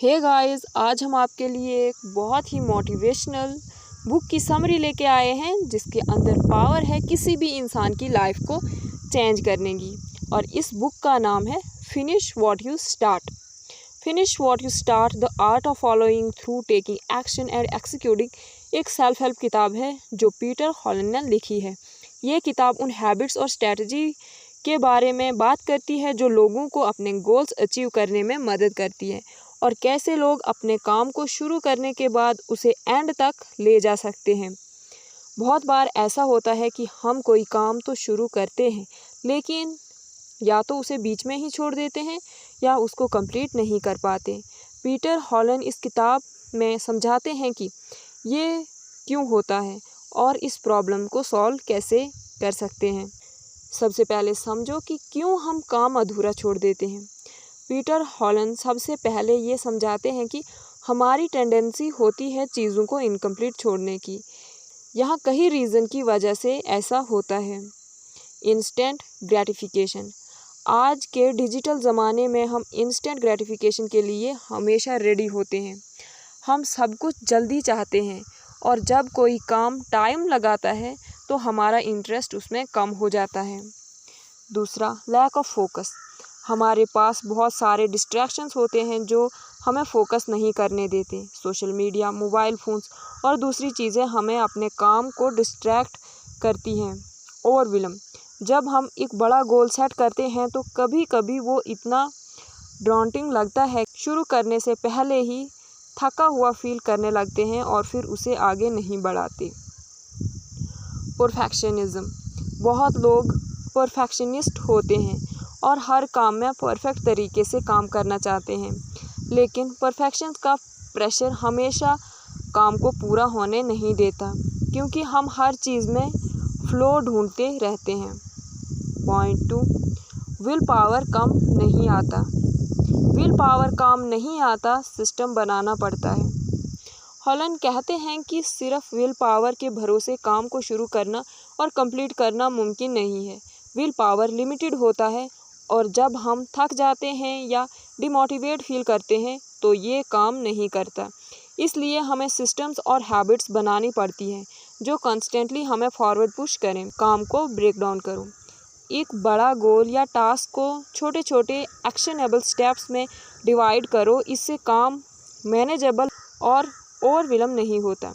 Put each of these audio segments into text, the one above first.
Hey guys, आज हम आपके लिए एक बहुत ही मोटिवेशनल बुक की समरी लेके आए हैं जिसके अंदर पावर है किसी भी इंसान की लाइफ को चेंज करने की। और इस बुक का नाम है finish what you start. Finish what you start, the art of following through taking action and executing एक सेल्फ हेल्प किताब है जो पीटर हॉलन ने लिखी है। ये किताब उन हैबिट्स और स्ट्रेटजी के बारे में बात करती है जो लोगों को अपने गोल्स अचीव करने में मदद करती है और कैसे लोग अपने काम को शुरू करने के बाद उसे एंड तक ले जा सकते हैं। बहुत बार ऐसा होता है कि हम कोई काम तो शुरू करते हैं लेकिन या तो उसे बीच में ही छोड़ देते हैं या उसको कंप्लीट नहीं कर पाते। पीटर हॉलन इस किताब में समझाते हैं कि ये क्यों होता है और इस प्रॉब्लम को सॉल्व कैसे कर सकते हैं। सबसे पहले समझो कि क्यों हम काम अधूरा छोड़ देते हैं। पीटर हॉलन सबसे पहले ये समझाते हैं कि हमारी टेंडेंसी होती है चीज़ों को इनकम्प्लीट छोड़ने की। यहाँ कई रीज़न की वजह से ऐसा होता है। इंस्टेंट ग्रेटिफिकेशन, आज के डिजिटल ज़माने में हम इंस्टेंट ग्रेटिफिकेशन के लिए हमेशा रेडी होते हैं। हम सब कुछ जल्दी चाहते हैं और जब कोई काम टाइम लगाता है तो हमारा इंटरेस्ट उसमें कम हो जाता है। दूसरा, लैक ऑफ फोकस, हमारे पास बहुत सारे डिस्ट्रैक्शंस होते हैं जो हमें फोकस नहीं करने देते। सोशल मीडिया, मोबाइल फ़ोन्स और दूसरी चीज़ें हमें अपने काम को डिस्ट्रैक्ट करती हैं। ओवरविलम, जब हम एक बड़ा गोल सेट करते हैं तो कभी कभी वो इतना डॉन्टिंग लगता है, शुरू करने से पहले ही थका हुआ फील करने लगते हैं और फिर उसे आगे नहीं बढ़ाते। परफेक्शनिज्म, बहुत लोग परफेक्शनिस्ट होते हैं और हर काम में परफेक्ट तरीके से काम करना चाहते हैं, लेकिन परफेक्शन का प्रेशर हमेशा काम को पूरा होने नहीं देता क्योंकि हम हर चीज़ में फ्लो ढूंढते रहते हैं। पॉइंट 2, विल पावर काम नहीं आता। विल पावर काम नहीं आता, सिस्टम बनाना पड़ता है। हॉलन कहते हैं कि सिर्फ विल पावर के भरोसे काम को शुरू करना और कंप्लीट करना मुमकिन नहीं है। विल पावर लिमिटेड होता है और जब हम थक जाते हैं या डिमोटिवेट फील करते हैं तो ये काम नहीं करता। इसलिए हमें सिस्टम्स और हैबिट्स बनानी पड़ती हैं जो कॉन्स्टेंटली हमें फॉरवर्ड पुश करें। काम को ब्रेक डाउन करो। एक बड़ा गोल या टास्क को छोटे छोटे एक्शनेबल स्टेप्स में डिवाइड करो, इससे काम मैनेजेबल और ओवरवेलम नहीं होता।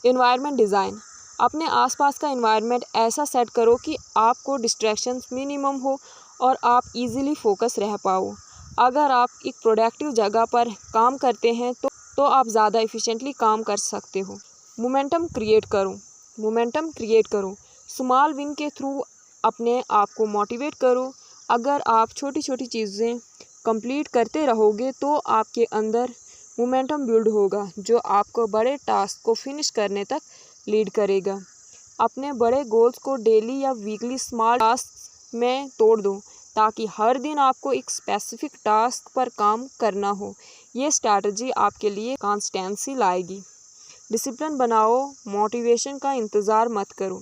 एनवायरनमेंट डिज़ाइन, अपने आसपास का एनवायरनमेंट ऐसा सेट करो कि आपको डिस्ट्रैक्शंस मिनिमम हो और आप इजीली फोकस रह पाओ। अगर आप एक प्रोडक्टिव जगह पर काम करते हैं तो आप ज़्यादा एफिशिएंटली काम कर सकते हो। मोमेंटम क्रिएट करो। मोमेंटम क्रिएट करो, स्मॉल विन के थ्रू अपने आप को मोटिवेट करो। अगर आप छोटी छोटी चीज़ें कंप्लीट करते रहोगे तो आपके अंदर मोमेंटम बिल्ड होगा जो आपको बड़े टास्क को फिनिश करने तक लीड करेगा। अपने बड़े गोल्स को डेली या वीकली स्मॉल टास्क में तोड़ दो ताकि हर दिन आपको एक स्पेसिफिक टास्क पर काम करना हो। ये स्ट्रैटेजी आपके लिए कंसिस्टेंसी लाएगी। डिसिप्लिन बनाओ, मोटिवेशन का इंतज़ार मत करो।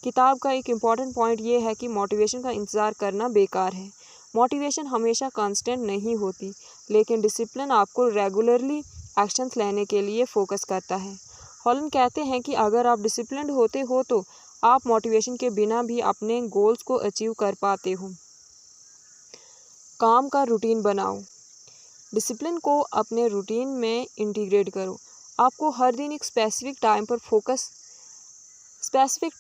किताब का एक इम्पॉर्टेंट पॉइंट ये है कि मोटिवेशन का इंतज़ार करना बेकार है। मोटिवेशन हमेशा कांस्टेंट नहीं होती, लेकिन डिसिप्लिन आपको रेगुलरली एक्शंस लेने के लिए फोकस करता है। हॉलन कहते हैं कि अगर आप डिसिप्लिन्ड होते हो तो आप मोटिवेशन के बिना भी अपने गोल्स को अचीव कर पाते हो। काम का रूटीन बनाओ। डिसिप्लिन को अपने रूटीन में इंटीग्रेट करो। आपको हर दिन एक स्पेसिफिक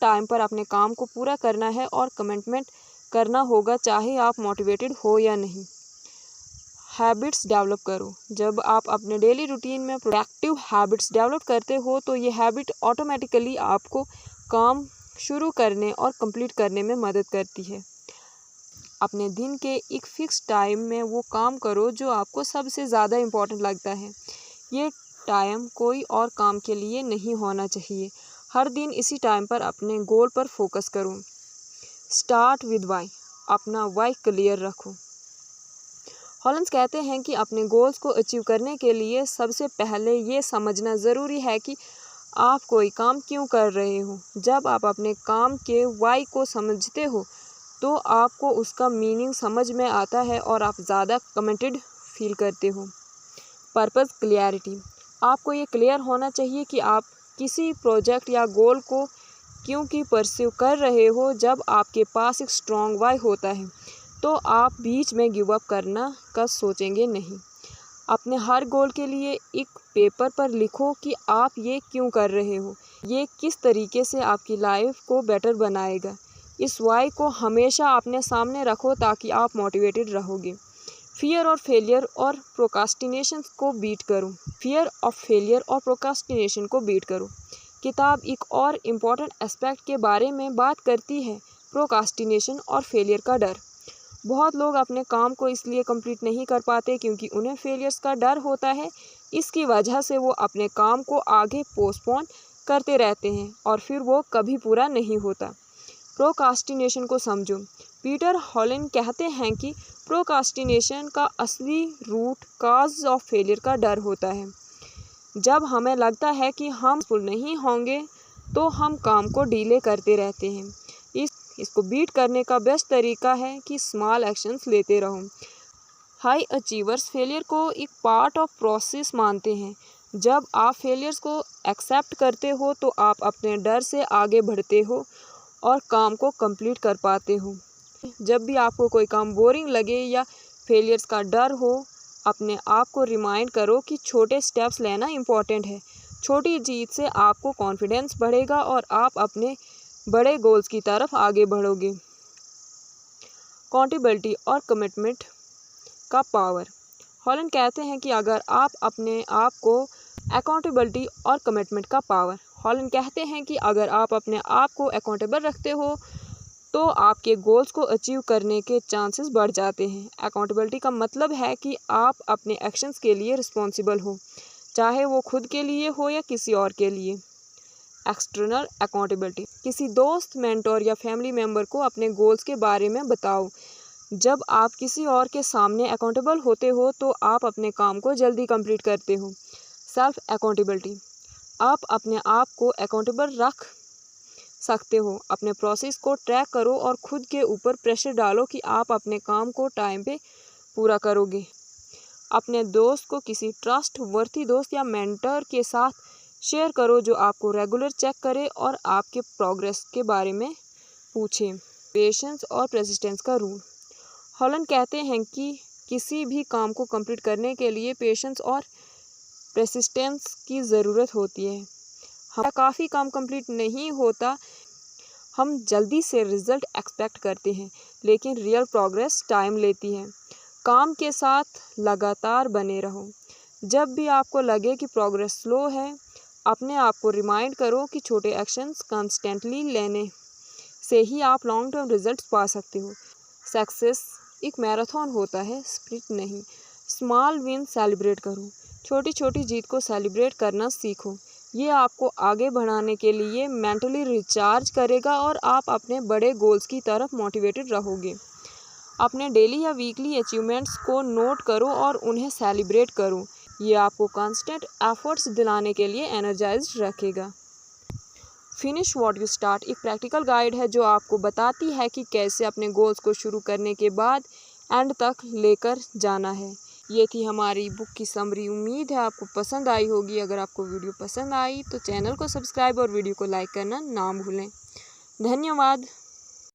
टाइम पर अपने काम को पूरा करना है और कमिटमेंट करना होगा, चाहे आप मोटिवेटेड हो या नहीं। हैबिट्स डेवलप करो। जब आप अपने डेली रूटीन में प्रोडक्टिव हैबिट्स डेवलप करते हो तो ये हैबिट ऑटोमेटिकली आपको काम शुरू करने और कंप्लीट करने में मदद करती है। अपने दिन के एक फिक्स टाइम में वो काम करो जो आपको सबसे ज़्यादा इम्पोर्टेंट लगता है। ये टाइम कोई और काम के लिए नहीं होना चाहिए। हर दिन इसी टाइम पर अपने गोल पर फोकस करो। स्टार्ट विद वाई, अपना वाई क्लियर रखो। हॉलन्स कहते हैं कि अपने गोल्स को अचीव करने के लिए सबसे पहले ये समझना ज़रूरी है कि आप कोई काम क्यों कर रहे हो। जब आप अपने काम के वाई को समझते हो तो आपको उसका मीनिंग समझ में आता है और आप ज़्यादा कमिटेड फील करते हो। पर्पस क्लियरिटी, आपको ये क्लियर होना चाहिए कि आप किसी प्रोजेक्ट या गोल को क्योंकि परस्यू कर रहे हो। जब आपके पास एक स्ट्रॉन्ग वाई होता है तो आप बीच में गिव अप करना का सोचेंगे नहीं। अपने हर गोल के लिए एक पेपर पर लिखो कि आप ये क्यों कर रहे हो, ये किस तरीके से आपकी लाइफ को बेटर बनाएगा। इस वाई को हमेशा अपने सामने रखो ताकि आप मोटिवेटेड रहोगे। फियर और फेलियर और प्रोक्रास्टिनेशन को बीट करो। फियर ऑफ फेलियर और प्रोक्रास्टिनेशन को बीट करो। किताब एक और इम्पॉर्टेंट एस्पेक्ट के बारे में बात करती है, प्रोक्रास्टिनेशन और फेलियर का डर। बहुत लोग अपने काम को इसलिए कंप्लीट नहीं कर पाते क्योंकि उन्हें फेलियर्स का डर होता है। इसकी वजह से वो अपने काम को आगे पोस्टपोन करते रहते हैं और फिर वो कभी पूरा नहीं होता। प्रोक्रास्टिनेशन को समझो। पीटर हॉलन कहते हैं कि प्रोक्रास्टिनेशन का असली रूट काज ऑफ फेलियर का डर होता है। जब हमें लगता है कि हम सक्सेसफुल नहीं होंगे तो हम काम को डिले करते रहते हैं। इसको बीट करने का बेस्ट तरीका है कि स्मॉल एक्शंस लेते रहो। हाई अचीवर्स फेलियर को एक पार्ट ऑफ प्रोसेस मानते हैं। जब आप फेलियर्स को एक्सेप्ट करते हो तो आप अपने डर से आगे बढ़ते हो और काम को कंप्लीट कर पाते हो। जब भी आपको कोई काम बोरिंग लगे या फेलियर्स का डर हो, अपने आप को रिमाइंड करो कि छोटे स्टेप्स लेना इम्पॉर्टेंट है। छोटी जीत से आपको कॉन्फिडेंस बढ़ेगा और आप अपने बड़े गोल्स की तरफ आगे बढ़ोगे। अकाउंटेबिलिटी और कमिटमेंट का पावर। हॉलन कहते हैं कि अगर आप अपने आप को अकाउंटेबिलिटी और कमिटमेंट का पावर। हॉलन कहते हैं कि अगर आप अपने आप को अकाउंटेबल रखते हो तो आपके गोल्स को अचीव करने के चांसेस बढ़ जाते हैं। अकाउंटेबिलिटी का मतलब है कि आप अपने एक्शंस के लिए रिस्पॉन्सिबल हो, चाहे वो खुद के लिए हो या किसी और के लिए। एक्सटर्नल अकाउंटेबिलिटी, किसी दोस्त, मेंटोर या फैमिली मेम्बर को अपने गोल्स के बारे में बताओ। जब आप किसी और के सामने अकाउंटेबल होते हो तो आप अपने काम को जल्दी कंप्लीट करते हो। सेल्फ अकाउंटेबिलिटी, आप अपने आप को अकाउंटेबल रख सकते हो। अपने प्रोसेस को ट्रैक करो और खुद के ऊपर प्रेशर डालो कि आप अपने काम को टाइम पे पूरा करोगे। अपने दोस्त को किसी ट्रस्ट वर्थी दोस्त या मेंटर के साथ शेयर करो जो आपको रेगुलर चेक करे और आपके प्रोग्रेस के बारे में पूछे। पेशेंस और परसिस्टेंस का रूल। हॉलन कहते हैं कि किसी भी काम को कंप्लीट करने के लिए पेशेंस और परसिस्टेंस की ज़रूरत होती है। हमारा काफ़ी काम कंप्लीट नहीं होता, हम जल्दी से रिज़ल्ट एक्सपेक्ट करते हैं, लेकिन रियल प्रोग्रेस टाइम लेती है। काम के साथ लगातार बने रहो। जब भी आपको लगे कि प्रोग्रेस स्लो है, अपने आप को रिमाइंड करो कि छोटे एक्शंस कंस्टेंटली लेने से ही आप लॉन्ग टर्म रिजल्ट्स पा सकते हो। सक्सेस एक मैराथन होता है, स्प्रिंट नहीं। स्मॉल विन सेलिब्रेट करो। छोटी छोटी जीत को सेलिब्रेट करना सीखो। ये आपको आगे बढ़ाने के लिए मेंटली रिचार्ज करेगा और आप अपने बड़े गोल्स की तरफ मोटिवेटेड रहोगे। अपने डेली या वीकली अचीवमेंट्स को नोट करो और उन्हें सेलिब्रेट करो। ये आपको कांस्टेंट एफर्ट्स दिलाने के लिए एनर्जाइज्ड रखेगा। फिनिश व्हाट यू स्टार्ट एक प्रैक्टिकल गाइड है जो आपको बताती है कि कैसे अपने गोल्स को शुरू करने के बाद एंड तक लेकर जाना है। ये थी हमारी बुक की समरी। उम्मीद है आपको पसंद आई होगी। अगर आपको वीडियो पसंद आई तो चैनल को सब्सक्राइब और वीडियो को लाइक करना ना भूलें। धन्यवाद।